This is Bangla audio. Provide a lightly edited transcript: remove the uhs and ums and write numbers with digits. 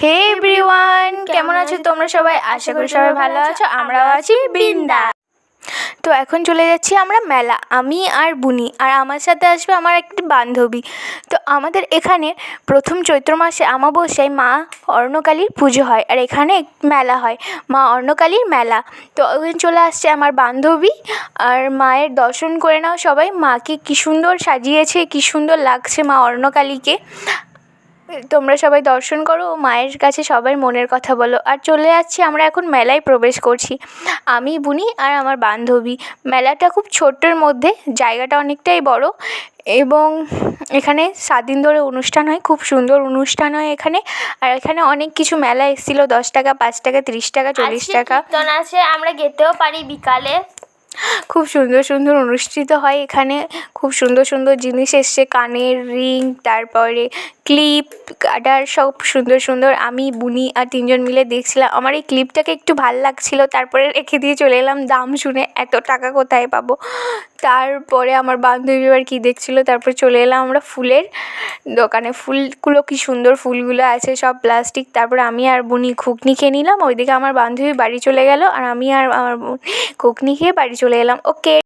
হে এভরিওয়ান, কেমন আছো তোমরা সবাই? আশা করি সবাই ভালো আছো। আমরাও আছি বিন্দা। তো এখন চলে যাচ্ছি আমরা মেলা, আমি আর বুনি, আর আমার সাথে আসবে আমার একটি বান্ধবী। তো আমাদের এখানে প্রথম চৈত্র মাসে অমাবস্যায় মা অর্ণকালীর পুজো হয়, আর এখানে মেলা হয়, মা অর্ণকালীর মেলা। তো ওখানে চলে আসছে আমার বান্ধবী, আর মায়ের দর্শন করে নাও সবাই। মাকে কী সুন্দর সাজিয়েছে, কী সুন্দর লাগছে মা অর্ণকালীকে। তোমরা সবাই দর্শন করো, মায়ের কাছে সবার মনের কথা বলো। আর চলে যাচ্ছি আমরা এখন মেলায় প্রবেশ করছি, আমি, বুনি আর আমার বান্ধবী। মেলাটা খুব ছোট্টর মধ্যে, জায়গাটা অনেকটাই বড়, এবং এখানে 7 দিন ধরে অনুষ্ঠান হয়, খুব সুন্দর অনুষ্ঠান হয় এখানে। আর এখানে অনেক কিছু মেলা এসেছিলো, 10 টাকা, 5 টাকা, 30 টাকা, 40 টাকা। কীর্তন আছে, আমরা যেতেও পারি বিকালে। খুব সুন্দর সুন্দর অনুষ্ঠিত হয় এখানে, খুব সুন্দর সুন্দর জিনিস এসছে, কানের রিং, তারপরে ক্লিপ, কাটার, সব সুন্দর সুন্দর। আমি, বুনি আর 3 জন মিলে দেখছিলাম। আমার এই ক্লিপটাকে একটু ভাল লাগছিলো, তারপরে রেখে দিয়ে চলে এলাম দাম শুনে, এত টাকা কোথায় পাবো। তারপরে আমার বান্ধবী এবার কী দেখছিলো, তারপরে চলে এলাম আমরা ফুলের দোকানে। ফুলগুলো কী সুন্দর ফুলগুলো আছে, সব প্লাস্টিক। তারপরে আমি আর বুনি ঘুগনি খেয়ে নিলাম, ওইদিকে আমার বান্ধবী বাড়ি চলে গেল, আর আমি আর আমার ঘুগনি খেয়ে বাড়ি চলে এলাম। ওকে।